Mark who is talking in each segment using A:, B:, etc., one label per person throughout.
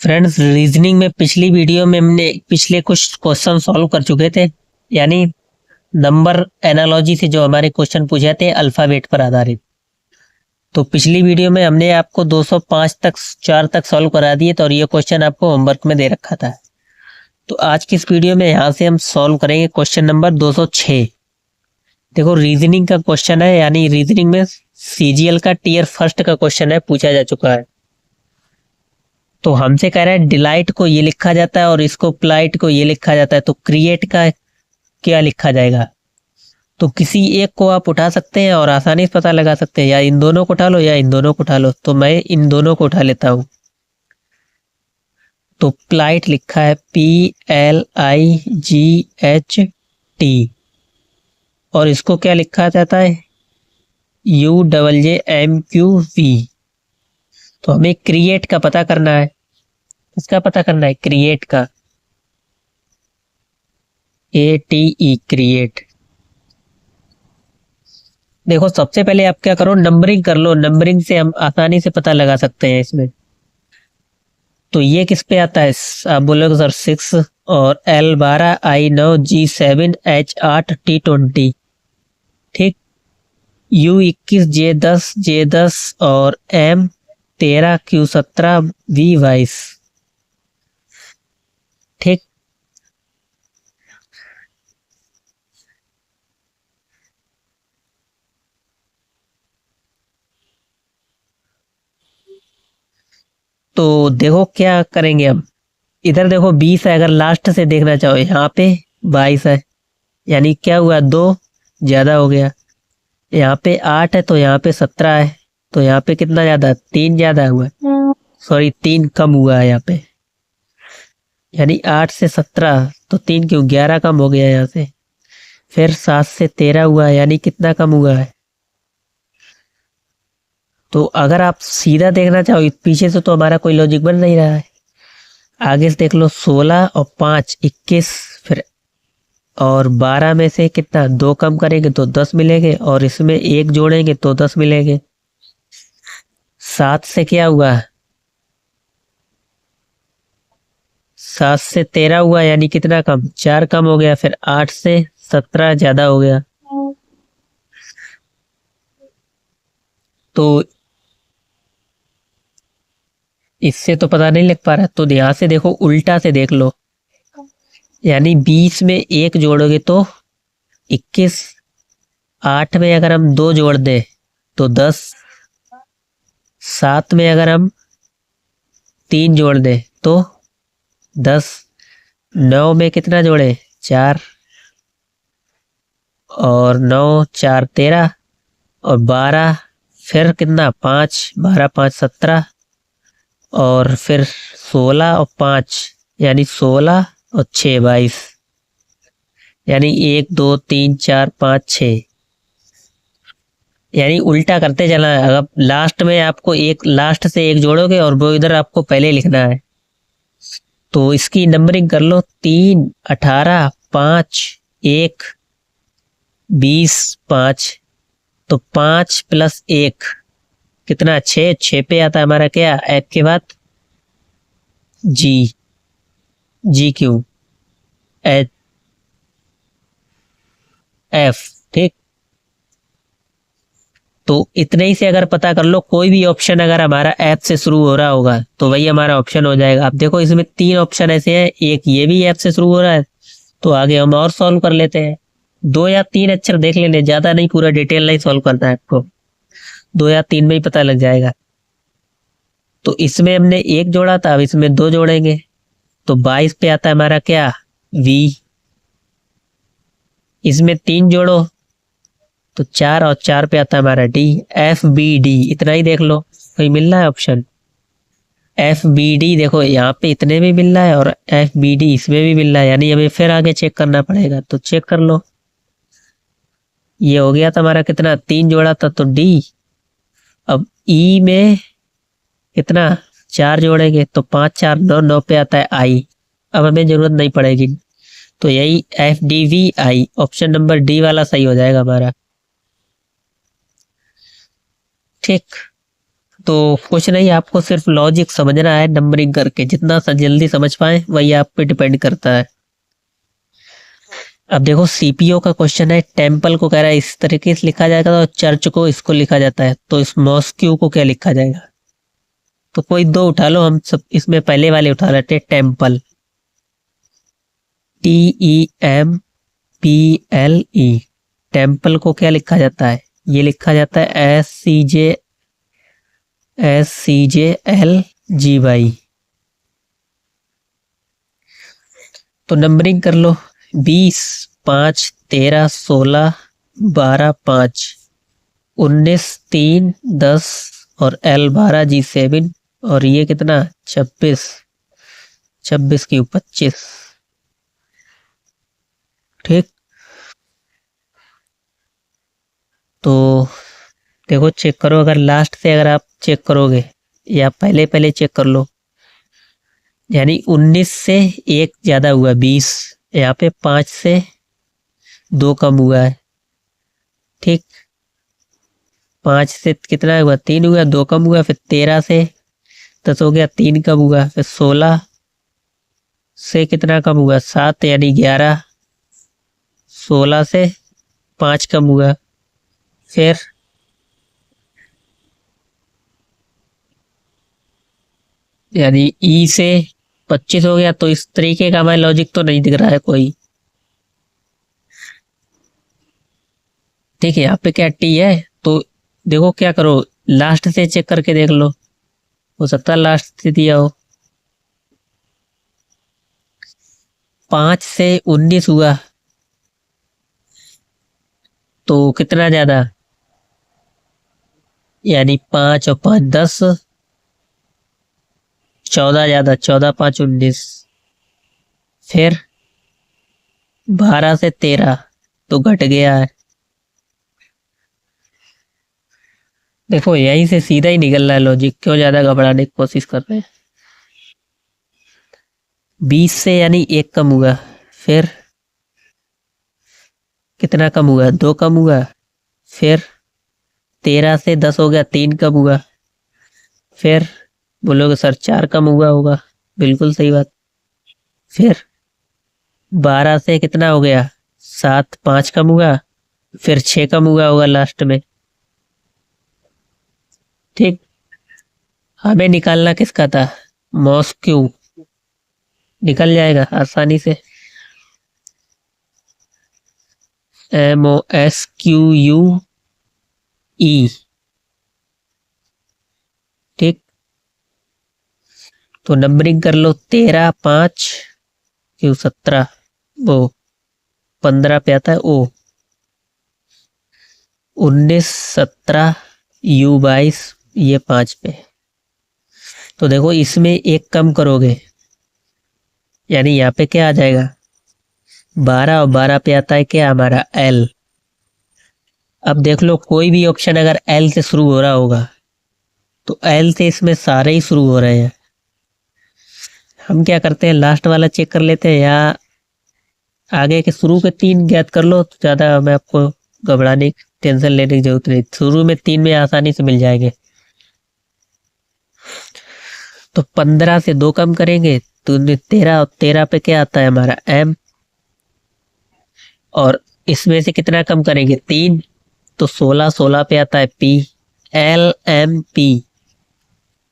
A: Friends, reasoning में पिछली video में हमने पिछले कुछ क्वेश्चन सॉल्व कर चुके थे, यानी नंबर एनालॉजी से जो हमारे क्वेश्चन पूछे थे अल्फाबेट पर आधारित। तो पिछली वीडियो में हमने आपको 205 तक 4 तक सॉल्व करा दिए थे और ये क्वेश्चन आपको होमवर्क में दे रखा था। तो आज की इस वीडियो में यहाँ से हम सॉल्व करेंगे क्वेश्चन नंबर 206। देखो, रीजनिंग का क्वेश्चन है, यानी रीजनिंग में सीजीएल का टीयर फर्स्ट का क्वेश्चन है, पूछा जा चुका है। तो हमसे कह रहा है डिलाइट को ये लिखा जाता है और इसको प्लाइट को ये लिखा जाता है, तो क्रिएट का क्या लिखा जाएगा। तो किसी एक को आप उठा सकते हैं और आसानी से पता लगा सकते हैं, या इन दोनों को उठा लो या इन दोनों को उठा लो। तो मैं इन दोनों को उठा लेता हूं। तो प्लाइट लिखा है PLIGHT और इसको क्या लिखा जाता है UJJMQV। तो हमें क्रिएट का पता करना है। इसका पता करना है क्रिएट का, ATE क्रिएट। देखो, सबसे पहले आप क्या करो, नंबरिंग कर लो। नंबरिंग से हम आसानी से पता लगा सकते हैं इसमें। तो ये किस पे आता है, आप बोलोगे सर 6 और L12 I9 G7 H8 T20, ठीक। U21 J10 और M13 Q17 V22, ठीक। तो देखो क्या करेंगे हम। इधर देखो 20 है, अगर लास्ट से देखना चाहो यहाँ पे 22 है, यानी क्या हुआ, 2 ज्यादा हो गया। यहाँ पे 8 है तो यहाँ पे 17 है, तो यहाँ पे कितना ज्यादा, 3 ज्यादा हुआ, सॉरी 3 कम हुआ है यहाँ पे। यानी 8 से 17 तो 3 क्यों, 11 कम हो गया यहाँ से। फिर 7 से 13 हुआ, यानी कितना कम हुआ है। तो अगर आप सीधा देखना चाहो पीछे से तो हमारा कोई लॉजिक बन नहीं रहा है। आगे से देख लो, 16 और 5 21, फिर और 12 में से कितना 2 कम करेंगे तो 10 मिलेंगे, और इसमें 1 जोड़ेंगे तो 10 मिलेंगे। 7 से क्या हुआ, 7 से 13 हुआ, यानी कितना कम, 4 कम हो गया। फिर 8 से 17 ज्यादा हो गया। तो इससे तो पता नहीं लग पा रहा, तो ध्यान से देखो, उल्टा से देख लो। यानी 20 में 1 जोड़ोगे तो 21, 8 में अगर हम 2 जोड़ दें तो 10, 7 में अगर हम 3 जोड़ दें तो 10, 9 में कितना जोड़े, 4, और 9 4 13, और 12 फिर कितना 5, 12 5 17, और फिर 16 और 5, यानी 16 और 6 22, यानी 1 2 3 4 5 6, यानी उल्टा करते चलना है। अगर लास्ट में आपको एक, लास्ट से 1 जोड़ोगे और वो इधर आपको पहले लिखना है। तो इसकी नंबरिंग कर लो, 3 18 5 1 20 5, तो 5 + 1 कितना, 6, 6 पे आता है हमारा क्या, एफ के बाद जी, जी क्यू एच एफ, ठीक। तो इतने ही से अगर पता कर लो, कोई भी ऑप्शन अगर हमारा एफ से शुरू हो रहा होगा तो वही हमारा ऑप्शन हो जाएगा। अब देखो, इसमें 3 ऑप्शन ऐसे हैं, एक ये भी एफ से शुरू हो रहा है, तो आगे हम और सॉल्व कर लेते हैं। 2 या 3 अक्षर देख लेने, ज्यादा नहीं, पूरा डिटेल नहीं सॉल्व करना है आपको, 2 या 3 में ही पता लग जाएगा। तो इसमें हमने 1 जोड़ा था, अब इसमें 2 जोड़ेंगे तो 22 पे आता है हमारा क्या, वी। इसमें 3 जोड़ो तो 4, और 4 पे आता है हमारा डी, FBD। इतना ही देख लो, कोई मिल रहा है ऑप्शन FBD। देखो यहाँ पे इतने में मिल रहा है और FBD इसमें भी मिल रहा है, यानी हमें फिर आगे चेक करना पड़ेगा। तो चेक कर लो, ये हो गया था हमारा कितना, 3 जोड़ा था तो डी। अब ई में कितना, 4 जोड़ेंगे तो 5 4 9, 9 पे आता है आई। अब हमें जरूरत नहीं पड़ेगी, तो यही FDVI, ऑप्शन नंबर डी वाला सही हो जाएगा हमारा, ठीक। तो कुछ नहीं, आपको सिर्फ लॉजिक समझना है, नंबरिंग करके जितना जल्दी समझ पाए वही आप पे डिपेंड करता है। अब देखो सीपीओ का क्वेश्चन है, टेम्पल को कह रहा है इस तरीके से लिखा जाएगा, तो चर्च को इसको लिखा जाता है, तो इस मॉस्क्यू को क्या लिखा जाएगा? तो कोई दो उठा लो, हम सब इसमें पहले वाले उठा लेते हैं, टेम्पल, TEMPLE। टेम्पल को क्या लिखा जाता है? ये लिखा जाता है SCJLGY। तो नंबरिंग कर लो, 20, 5, 13, 16, 12, 5, 19, 3, 10 और L12 G7 और ये कितना 26, 26 की 25। ठीक, तो देखो चेक करो, अगर लास्ट से अगर आप चेक करोगे या पहले पहले चेक कर लो, यानी 19 से एक ज्यादा हुआ 20, यहाँ पे 5 से 2 कम हुआ है। ठीक, 5 से कितना हुआ 3 हुआ, 2 कम हुआ, फिर 13 से 10 हो गया, 3 कम हुआ, फिर 16 से कितना कम हुआ 7 यानी 11, 16 से 5 कम हुआ, फिर यानी ई से 25 हो गया। तो इस तरीके का हमारा लॉजिक तो नहीं दिख रहा है कोई। ठीक है, यहाँ पे क्या टी है, तो देखो क्या करो, लास्ट से चेक करके देख लो, हो सकता है लास्ट से दिया हो। 5 से 19 हुआ तो कितना ज्यादा, यानी 5 और 5 10, 14 ज्यादा, 14 5 19, फिर 12 से 13 तो घट गया है। देखो यहीं से सीधा ही निकल रहा है लॉजिक, क्यों ज्यादा घबराने की कोशिश कर रहे हैं। 20 से यानी 1 कम हुआ, फिर कितना कम हुआ 2 कम हुआ, फिर 13 से 10 हो गया, 3 कम हुआ, फिर बोलोगे सर 4 कम हुआ होगा, बिल्कुल सही बात। फिर 12 से कितना हो गया 7, 5 कम हुआ, फिर 6 कम हुआ होगा लास्ट में। ठीक, हमें निकालना किसका था, मॉस्क्यू, निकल जाएगा आसानी से, MOSQUE। ठीक, तो नंबरिंग कर लो, 13 5 क्यू 17, वो 15 पे आता है ओ, 19 17 U 22, ये 5 पे। तो देखो इसमें एक कम करोगे, यानी यहाँ पे क्या आ जाएगा 12 और 12 पे आता है क्या हमारा L। अब देख लो कोई भी ऑप्शन अगर L से शुरू हो रहा होगा तो L से इसमें सारे ही शुरू हो रहे हैं। हम क्या करते हैं, लास्ट वाला चेक कर लेते हैं, या आगे के शुरू के 3 ज्ञात कर लो, तो ज्यादा हमें आपको घबराने की टेंशन लेने की जरूरत नहीं, शुरू में 3 में आसानी से मिल जाएंगे। तो 15 से 2 कम करेंगे तो 13, और 13 पे क्या आता है हमारा M, और इसमें से कितना कम करेंगे 3, तो 16 16 पे आता है P, LMP,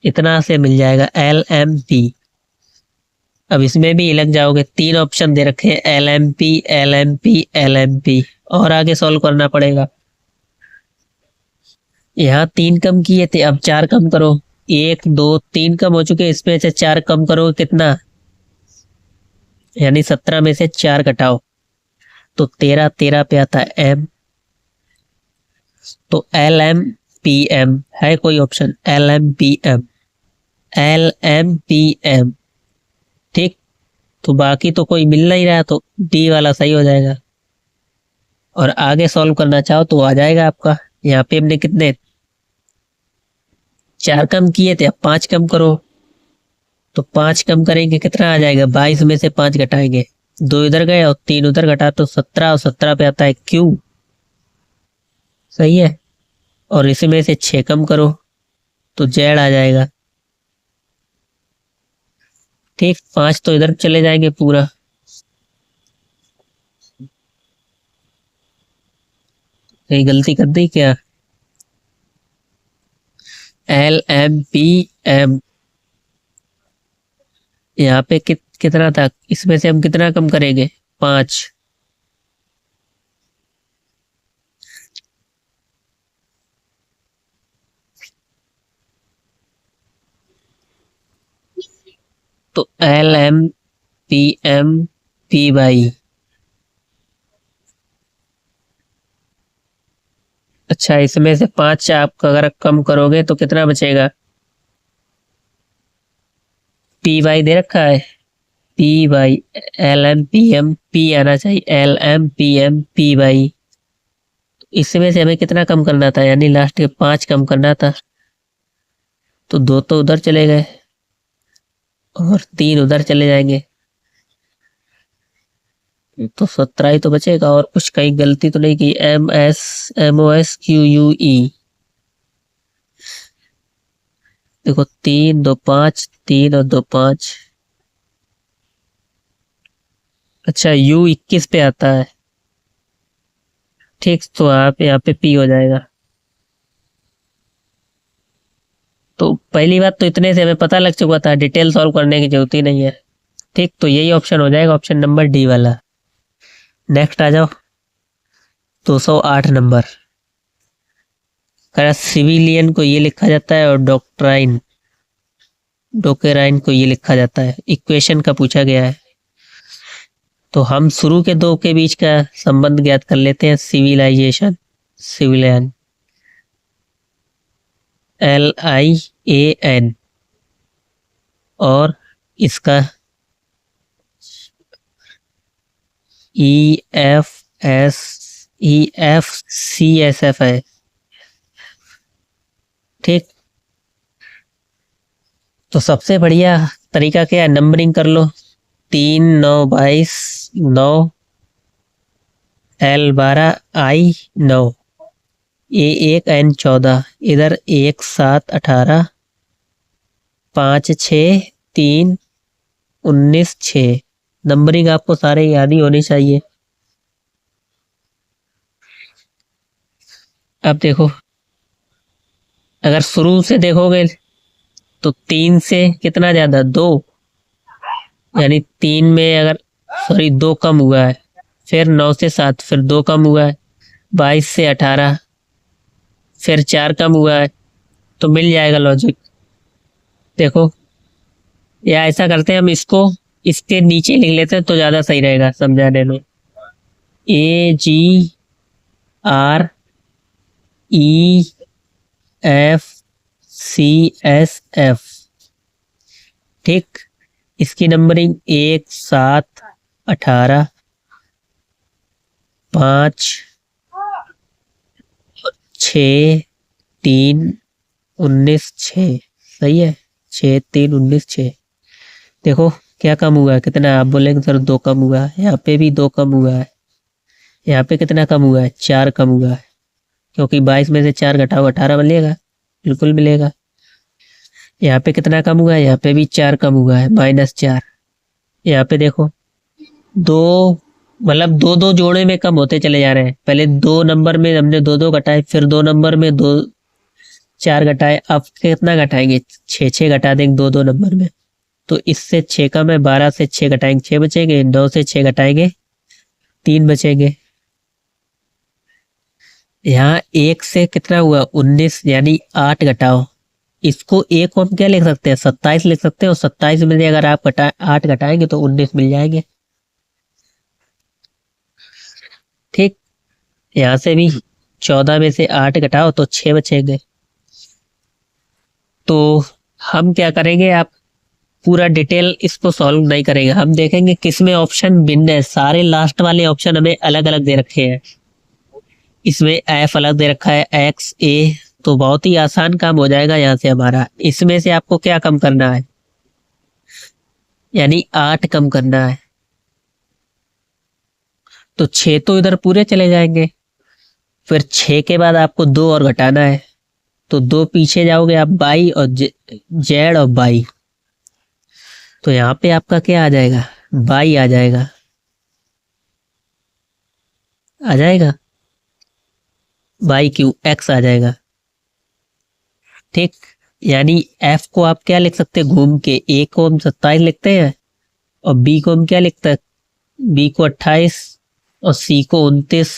A: इतना से मिल जाएगा LMP। अब इसमें भी लग जाओगे, 3 ऑप्शन दे रखे हैं LMP LMP LMP, और आगे सॉल्व करना पड़ेगा। यहाँ 3 कम किए थे, अब 4 कम करो, 1 2 3 कम हो चुके, इसमें से 4 कम करोगे कितना, यानी 17 में से 4 घटाओ तो 13, 13 पे आता है M, तो LMPM है कोई ऑप्शन, LMPM LMPM। ठीक, तो बाकी तो कोई मिल नहीं रहा, तो डी वाला सही हो जाएगा। और आगे सॉल्व करना चाहो तो आ जाएगा आपका। यहाँ पे हमने कितने 4 कम किए थे, अब 5 कम करो, तो 5 कम करेंगे कितना आ जाएगा, 22 में से 5 घटाएंगे, 2 इधर गए और 3 उधर घटा तो 17, और 17 पे आता है Q, सही है। और इसमें से 6 कम करो तो जेड आ जाएगा। ठीक, 5 तो इधर चले जाएंगे पूरा। कहीं गलती कर दी क्या? LMPM यहाँ पे कितना था, इसमें से हम कितना कम करेंगे? 5। तो LMPM P/, अच्छा इसमें से 5 आप अगर कम करोगे तो कितना बचेगा? P/, दे रखा है P/, LMPM P आना चाहिए, LMPM P/। इसमें से हमें कितना कम करना था, यानी लास्ट के 5 कम करना था। तो 2 तो उधर चले गए और 3 उधर चले जाएंगे, तो 17 ही तो बचेगा। और कुछ कहीं गलती तो नहीं की? MSMOSQUE, देखो 3 2 5, 3 और 2 5। अच्छा U21 पे आता है। ठीक, तो आप यहाँ पे P हो जाएगा। तो पहली बात तो इतने से हमें पता लग चुका था, डिटेल सॉल्व करने की जरूरत ही नहीं है। ठीक, तो यही ऑप्शन हो जाएगा, ऑप्शन नंबर डी वाला। नेक्स्ट आ जाओ, 208 नंबर। सिविलियन को ये लिखा जाता है और डोकेराइन को ये लिखा जाता है। इक्वेशन का पूछा गया है, तो हम शुरू के दो के बीच का संबंध ज्ञात कर लेते हैं। सिविलियन LIAN, और इसका EFCSF है। ठीक, तो सबसे बढ़िया तरीका क्या है, नंबरिंग कर लो। 3 9 22 9, L 12 I 9, A1 N 14, इधर 1 7 18, 5 6 3 19 6। नंबरिंग आपको सारे याद ही होनी चाहिए। अब देखो, अगर शुरू से देखोगे तो 3 से कितना ज्यादा, 2, यानी 3 में अगर 2 कम हुआ है, फिर 9 से 7, फिर 2 कम हुआ है, 22 से 18, फिर 4 कम हुआ है, तो मिल जाएगा लॉजिक। देखो, या ऐसा करते हैं हम, इसको इसके नीचे लिख लेते हैं तो ज्यादा सही रहेगा समझाने में। AGREFCSF। ठीक, इसकी नंबरिंग 1 7 18, 5 6 3 19 6। सही है, 6 3 19 6। देखो क्या कम हुआ है, कितना? आप बोलेंगे सर 2 कम हुआ है, यहाँ पे भी 2 कम हुआ है। यहाँ पे कितना कम हुआ है? 4 कम हुआ है, क्योंकि 22 में से 4 घटाओ 18 मिलेगा, बिल्कुल मिलेगा। यहाँ पे कितना कम हुआ है? यहाँ पे भी 4 कम हुआ है, -4। यहाँ पे देखो 2, मतलब 2 2 जोड़े में कम होते चले जा रहे हैं। पहले 2 नंबर में हमने 2 2 घटाए, फिर 2 नंबर में 2 4 घटाए, अब कितना घटाएंगे? 6 6 घटा देंगे 2 2 नंबर में। तो इससे 6 कम है, 12 से 6 घटाएंगे 6 बचेंगे, 9 से 6 घटाएंगे 3 बचेंगे। यहाँ 1 से कितना हुआ? 19, यानी 8 घटाओ। इसको एक हम क्या लिख सकते हैं? 27 लिख सकते हैं, और 27 में से अगर आप 8 घटाएंगे तो 19 मिल जाएंगे। ठीक, यहाँ से भी 14 में से 8 घटाओ तो 6 बचेंगे। तो हम क्या करेंगे, आप पूरा डिटेल इसको सॉल्व नहीं करेंगे, हम देखेंगे किसमें ऑप्शन भिन्न है। सारे लास्ट वाले ऑप्शन हमें अलग अलग दे रखे हैं। इसमें एफ अलग दे रखा है, एक्स ए, तो बहुत ही आसान काम हो जाएगा यहाँ से हमारा। इसमें से आपको क्या कम करना है, यानी 8 कम करना है। तो 6 तो इधर पूरे चले जाएंगे, फिर 6 के बाद आपको 2 और घटाना है, तो 2 पीछे जाओगे आप, बाई और जेड और बाई, तो यहाँ पे आपका क्या आ जाएगा, बाई आ जाएगा, आ जाएगा बाई क्यू एक्स आ जाएगा। ठीक, यानी एफ को आप क्या लिख सकते हैं घूम के, ए को हम 27 लिखते हैं और बी को हम क्या लिखते हैं, बी को 28 और सी को 29,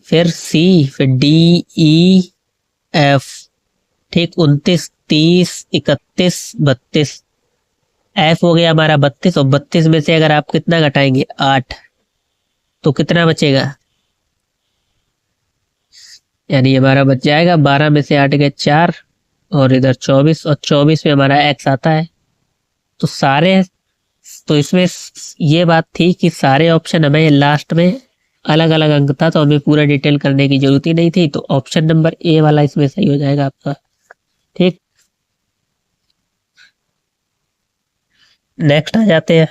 A: फिर सी, फिर डी ई एफ। ठीक, 29 30 31 32, एफ हो गया हमारा 32 और 32 में से अगर आप कितना घटाएंगे 8, तो कितना बचेगा, यानी हमारा बच जाएगा 12 में से 8 गए 4 और इधर 24 और 24 में हमारा एक्स आता है। तो सारे, तो इसमें ये बात थी कि सारे ऑप्शन हमें लास्ट में अलग अलग अंक था, तो हमें पूरा डिटेल करने की जरूरत ही नहीं थी, तो ऑप्शन नंबर ए वाला इसमें सही हो जाएगा आपका। ठीक, नेक्स्ट आ जाते हैं।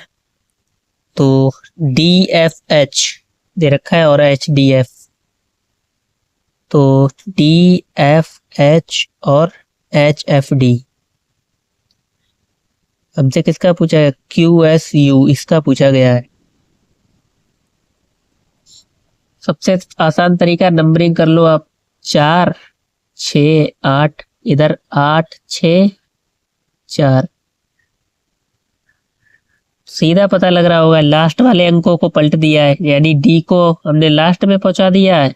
A: तो डी एफ एच दे रखा है और एच डी एफ, तो डी एफ एच और एच एफ डी हमसे किसका पूछा है, क्यू एस यू इसका पूछा गया है। सबसे आसान तरीका नंबरिंग कर लो आप, 4 6 8, इधर 8 6 4, सीधा पता लग रहा होगा, लास्ट वाले अंकों को पलट दिया है, यानी डी को हमने लास्ट में पहुंचा दिया है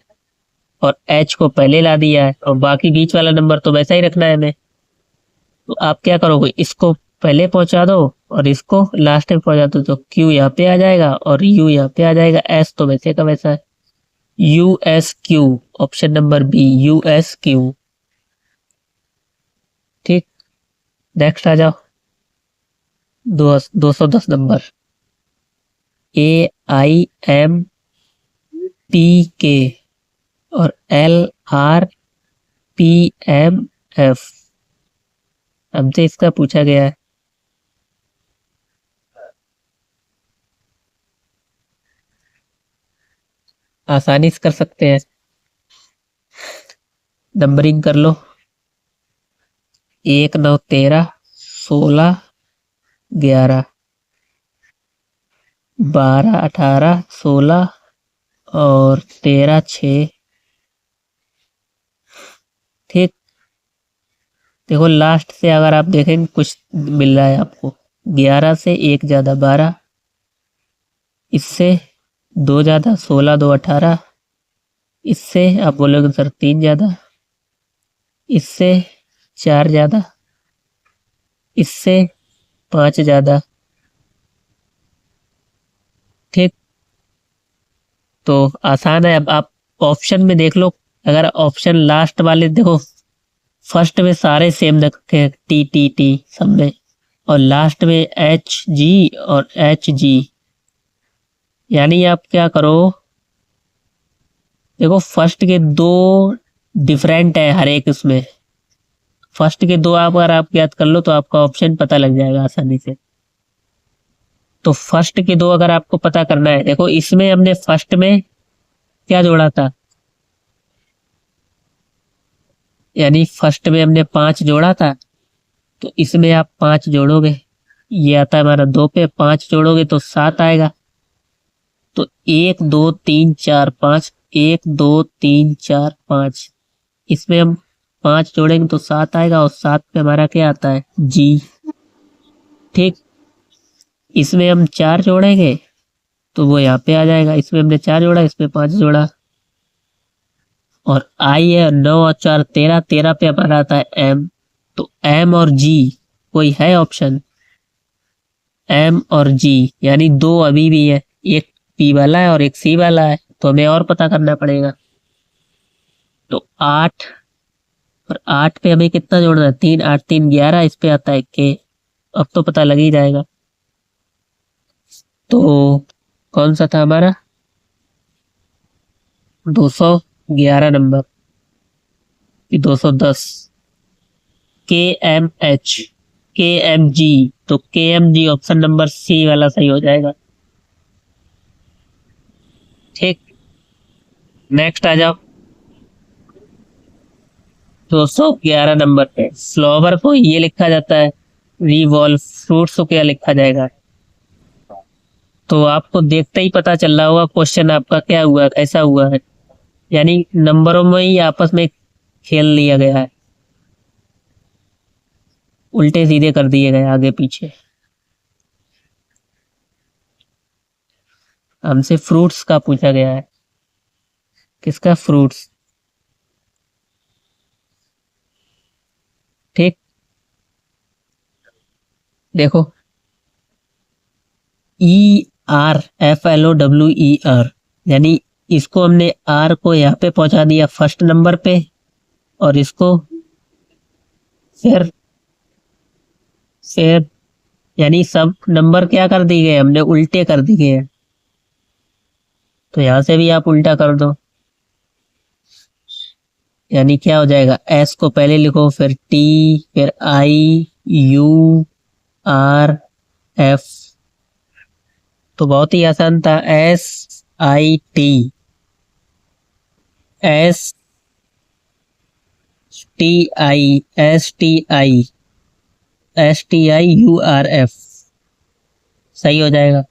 A: और एच को पहले ला दिया है, और बाकी बीच वाला नंबर तो वैसा ही रखना है हमें। तो आप क्या करोगे, इसको पहले पहुंचा दो और इसको लास्ट में पहुंचा दो, तो क्यू यहाँ पे आ जाएगा और यू यहाँ पे आ जाएगा, एस तो वैसे का वैसा है, U S Q, option number B U S Q. ठीक, नेक्स्ट आ जाओ, 210 number, A I M P K और L R P M F हमसे इसका पूछा गया है। आसानी से कर सकते हैं, नंबरिंग कर लो, 1 9 13 16 11 12 18 16 और 13 6। ठीक, देखो लास्ट से अगर आप देखें कुछ मिल रहा है आपको, 11 से 1 ज्यादा 12, इससे 2 ज्यादा 16 2 18, इससे आप बोलोगे सर 3 ज्यादा, इससे 4 ज्यादा, इससे 5 ज्यादा। ठीक, तो आसान है। अब आप ऑप्शन में देख लो, अगर ऑप्शन लास्ट वाले देखो, फर्स्ट में सारे सेम रखे टी टी टी सब में, और लास्ट में एच जी और एच जी, यानी आप क्या करो, देखो फर्स्ट के 2 डिफरेंट है हर एक, उसमें फर्स्ट के 2 आप अगर आप याद कर लो तो आपका ऑप्शन पता लग जाएगा आसानी से। तो फर्स्ट के 2 अगर आपको पता करना है, देखो इसमें हमने फर्स्ट में क्या जोड़ा था, यानी फर्स्ट में हमने 5 जोड़ा था, तो इसमें आप 5 जोड़ोगे, ये आता है हमारा 2 पे, 5 जोड़ोगे तो 7 आएगा। तो 1 2 3 4 5, 1 2 3 4 5, इसमें हम 5 जोड़ेंगे तो 7 आएगा, और 7 पे हमारा क्या आता है, जी। ठीक, इसमें हम 4 जोड़ेंगे तो वो यहाँ पे आ जाएगा, इसमें हमने 4 जोड़ा, इसमें 5 जोड़ा, और आई है 9 और 4 13, 13 पे हमारा आता है एम। तो एम और जी कोई है ऑप्शन, एम और जी, यानी 2 अभी भी है, एक पी वाला है और एक सी वाला है, तो हमें और पता करना पड़ेगा। तो 8 और 8 पे हमें कितना जोड़ना है, 3 8 3 11, इस पे आता है के, अब तो पता लग ही जाएगा। तो कौन सा था हमारा, 211 number, 210, K M H K M G, तो K M G option number C वाला सही हो जाएगा। ठीक, नेक्स्ट आ जाओ, 211 नंबर पे फ्लावर को ये लिखा जाता है रिवॉल्व, फ्रूट्स को क्या लिखा जाएगा? तो आपको देखते ही पता चल रहा होगा क्वेश्चन आपका क्या हुआ, कैसा हुआ है। यानी नंबरों में ही आपस में खेल लिया गया है, उल्टे सीधे कर दिए गए आगे पीछे। हमसे फ्रूट्स का पूछा गया है, किसका? फ्रूट्स। ठीक, देखो ERFLOWER, यानी इसको हमने आर को यहाँ पे पहुंचा दिया फर्स्ट नंबर पे, और इसको फिर यानी सब नंबर क्या कर दिए गए, हमने उल्टे कर दिए हैं। तो यहां से भी आप उल्टा कर दो, यानी क्या हो जाएगा, एस को पहले लिखो, फिर टी, फिर IURF। तो बहुत ही आसान था, SITSTIURF, सही हो जाएगा।